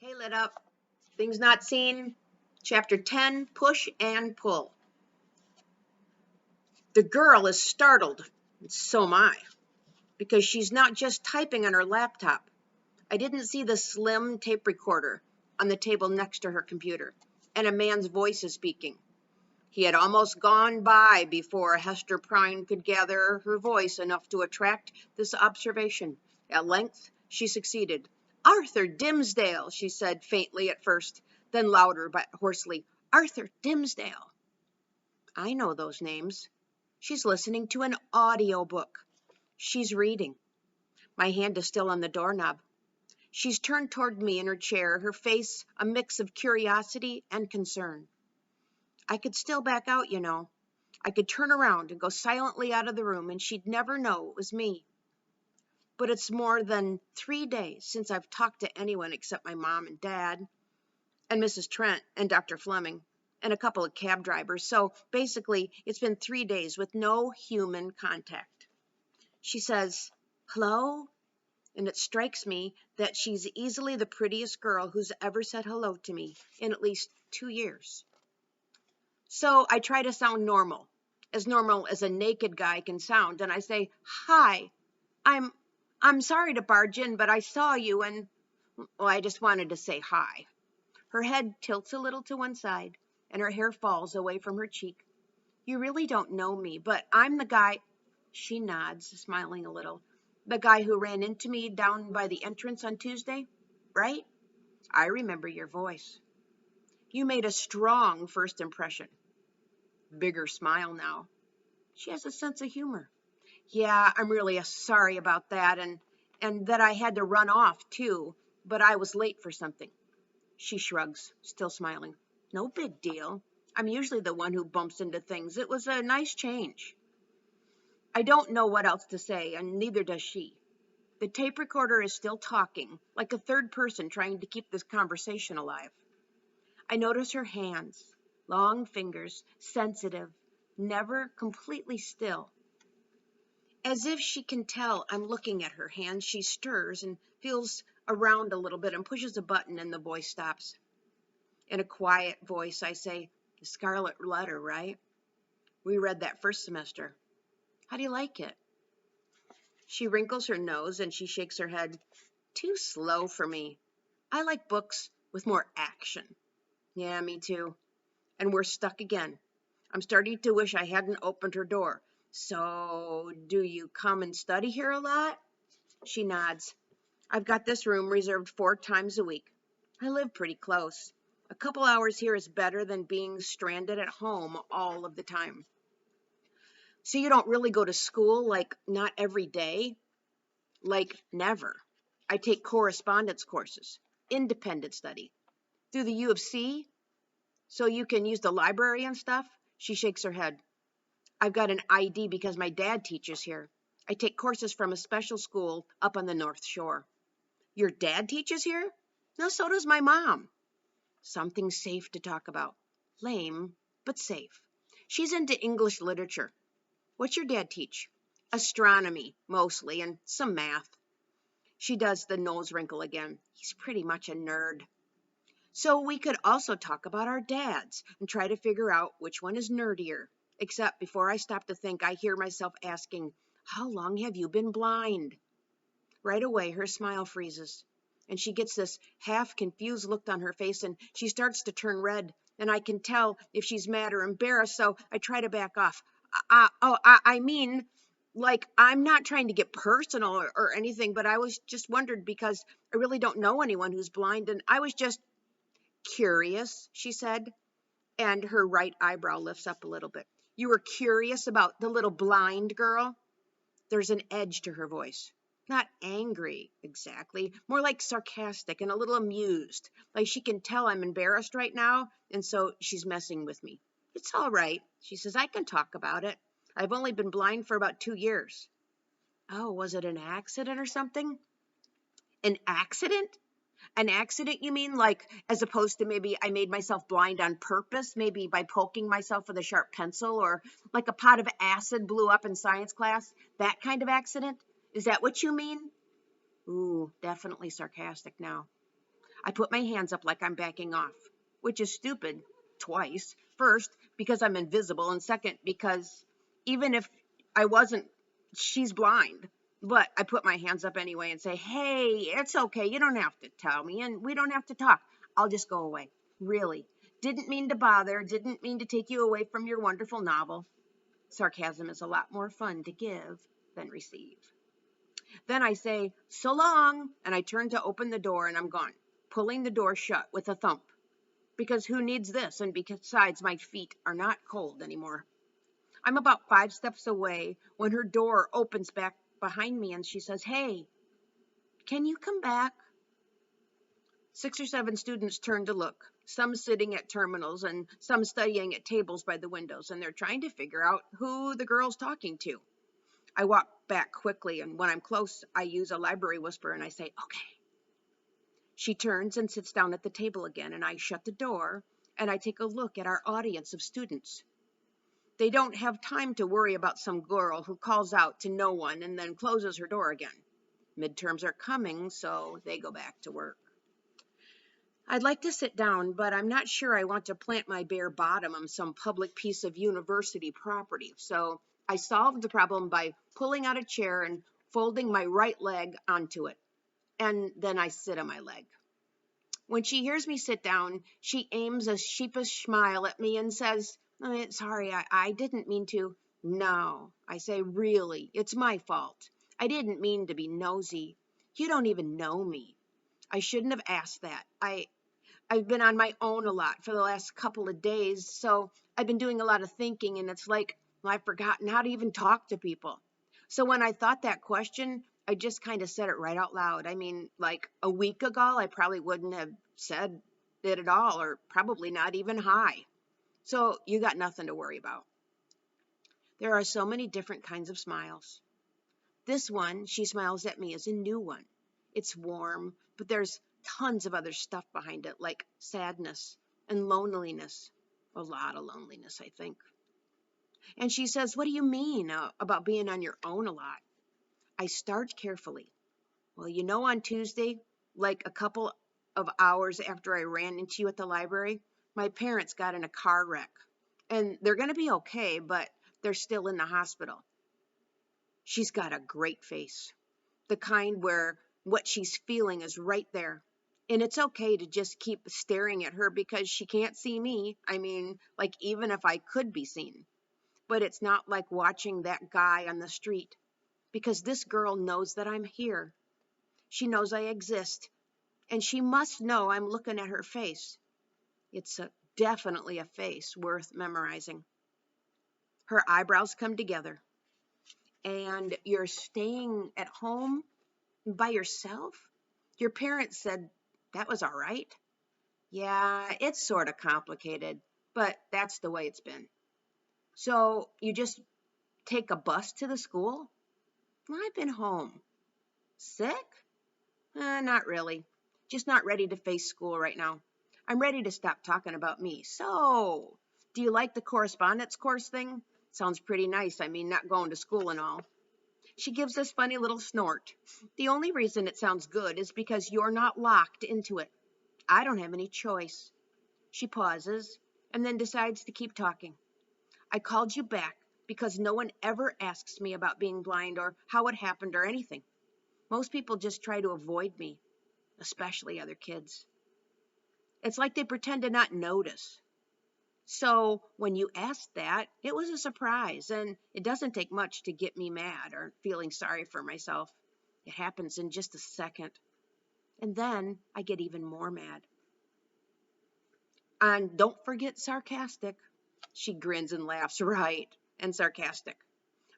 Hey, lit up. Things not seen. Chapter 10, Push and Pull. The girl is startled, and so am I, because she's not just typing on her laptop. I didn't see the slim tape recorder on the table next to her computer, and a man's voice is speaking. He had almost gone by before Hester Prynne could gather her voice enough to attract this observation. At length, she succeeded. "Arthur Dimmesdale," she said faintly at first, then louder but hoarsely. "Arthur Dimmesdale." I know those names. She's listening to an audiobook. She's reading. My hand is still on the doorknob. She's turned toward me in her chair, her face a mix of curiosity and concern. I could still back out, you know. I could turn around and go silently out of the room, and she'd never know it was me. But it's more than 3 days since I've talked to anyone except my mom and dad, and Mrs. Trent and Dr. Fleming, and a couple of cab drivers. So basically, it's been 3 days with no human contact. She says, "Hello?" And it strikes me that she's easily the prettiest girl who's ever said hello to me in at least 2 years. So I try to sound normal as a naked guy can sound, and I say, "Hi, I'm sorry to barge in, but I saw you and, well, I just wanted to say hi." Her head tilts a little to one side, and her hair falls away from her cheek. "You really don't know me, but I'm the guy," she nods, smiling a little, "the guy who ran into me down by the entrance on Tuesday, right? I remember your voice. You made a strong first impression." Bigger smile now. She has a sense of humor. "Yeah, I'm really sorry about that, and that I had to run off too, but I was late for something." She shrugs, still smiling. "No big deal. I'm usually the one who bumps into things. It was a nice change." I don't know what else to say, and neither does she. The tape recorder is still talking, like a third person trying to keep this conversation alive. I notice her hands, long fingers, sensitive, never completely still. As if she can tell I'm looking at her hands, she stirs and feels around a little bit and pushes a button, and the voice stops. In a quiet voice, I say, "The Scarlet Letter, right? We read that first semester. How do you like it?" She wrinkles her nose and she shakes her head. "Too slow for me. I like books with more action." "Yeah, me too." And we're stuck again. I'm starting to wish I hadn't opened her door. "So, do you come and study here a lot?" She nods. "I've got this room reserved 4 times a week. I live pretty close. A couple hours here is better than being stranded at home all of the time." "So you don't really go to school, like not every day?" "Like never. I take correspondence courses, independent study, through the U of C, so you can use the library and stuff." She shakes her head. "I've got an ID because my dad teaches here. I take courses from a special school up on the North Shore." "Your dad teaches here?" "No, so does my mom." Something safe to talk about. Lame, but safe. She's into English literature. "What's your dad teach?" "Astronomy, mostly, and some math." She does the nose wrinkle again. "He's pretty much a nerd." So we could also talk about our dads and try to figure out which one is nerdier. Except before I stop to think, I hear myself asking, "How long have you been blind?" Right away, her smile freezes, and she gets this half-confused look on her face, and she starts to turn red, and I can tell if she's mad or embarrassed, so I try to back off. I mean, like, I'm not trying to get personal or anything, but I was just wondered because I really don't know anyone who's blind, and I was just curious," she said, and her right eyebrow lifts up a little bit. "You were curious about the little blind girl?" There's an edge to her voice. Not angry, exactly, more like sarcastic and a little amused, like she can tell I'm embarrassed right now, and so she's messing with me. "It's all right," she says. "I can talk about it. I've only been blind for about 2 years." "Oh, was it an accident or something?" "An accident? An accident, you mean? Like, as opposed to maybe I made myself blind on purpose, maybe by poking myself with a sharp pencil, or like a pot of acid blew up in science class? That kind of accident? Is that what you mean?" Ooh, definitely sarcastic now. I put my hands up like I'm backing off, which is stupid twice. First, because I'm invisible, and second, because even if I wasn't, she's blind. But I put my hands up anyway and say, hey, it's okay. You don't have to tell me, and we don't have to talk. I'll just go away. Really. Didn't mean to bother, didn't mean to take you away from your wonderful novel. Sarcasm is a lot more fun to give than receive. Then I say, so long, and I turn to open the door and I'm gone, pulling the door shut with a thump. Because who needs this? And besides, my feet are not cold anymore. I'm about 5 steps away when her door opens back behind me and she says, hey, can you come back? 6 or 7 students turn to look, some sitting at terminals and some studying at tables by the windows, and they're trying to figure out who the girl's talking to. I walk back quickly, and when I'm close, I use a library whisper and I say, okay. She turns and sits down at the table again, and I shut the door and I take a look at our audience of students. They don't have time to worry about some girl who calls out to no one and then closes her door again. Midterms are coming, so they go back to work. I'd like to sit down, but I'm not sure I want to plant my bare bottom on some public piece of university property. So I solved the problem by pulling out a chair and folding my right leg onto it. And then I sit on my leg. When she hears me sit down, she aims a sheepish smile at me and says, sorry, I didn't mean to. No, I say, really, it's my fault. I didn't mean to be nosy. You don't even know me. I shouldn't have asked that. I've been on my own a lot for the last couple of days, so I've been doing a lot of thinking, and it's like I've forgotten how to even talk to people. So when I thought that question, I just kind of said it right out loud. I mean, like a week ago, I probably wouldn't have said it at all, or probably not even hi. So you got nothing to worry about. There are so many different kinds of smiles. This one, she smiles at me, is a new one. It's warm, but there's tons of other stuff behind it, like sadness and loneliness. A lot of loneliness, I think. And she says, what do you mean about being on your own a lot? I start carefully. Well, on Tuesday, like a couple of hours after I ran into you at the library, my parents got in a car wreck. And they're going to be okay, but they're still in the hospital. She's got a great face. The kind where what she's feeling is right there. And it's okay to just keep staring at her because she can't see me. I mean, like even if I could be seen. But it's not like watching that guy on the street because this girl knows that I'm here. She knows I exist, and she must know I'm looking at her face. It's definitely a face worth memorizing. Her eyebrows come together. And you're staying at home by yourself? Your parents said that was all right. Yeah, it's sort of complicated, but that's the way it's been. So you just take a bus to the school? I've been home. Sick? Not really. Just not ready to face school right now. I'm ready to stop talking about me. So, do you like the correspondence course thing? Sounds pretty nice. I mean, not going to school and all. She gives this funny little snort. The only reason it sounds good is because you're not locked into it. I don't have any choice. She pauses and then decides to keep talking. I called you back because no one ever asks me about being blind or how it happened or anything. Most people just try to avoid me, especially other kids. It's like they pretend to not notice. So when you asked that, it was a surprise, and it doesn't take much to get me mad or feeling sorry for myself. It happens in just a second. And then I get even more mad. And don't forget sarcastic. She grins and laughs, right, and sarcastic.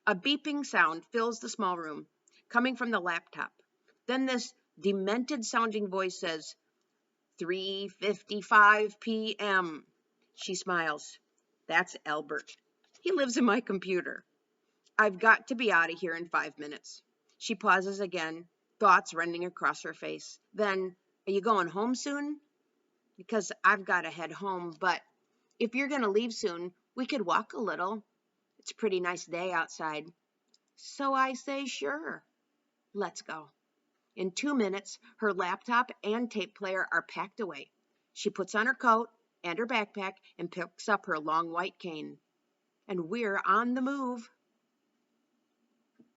A beeping sound fills the small room, coming from the laptop. Then this demented sounding voice says, 3:55 p.m. She smiles. That's Albert. He lives in my computer. I've got to be out of here in 5 minutes. She pauses again, thoughts running across her face. Then, are you going home soon? Because I've got to head home, but if you're going to leave soon, we could walk a little. It's a pretty nice day outside. So I say, sure, let's go. In 2 minutes, her laptop and tape player are packed away. She puts on her coat and her backpack and picks up her long white cane. And we're on the move.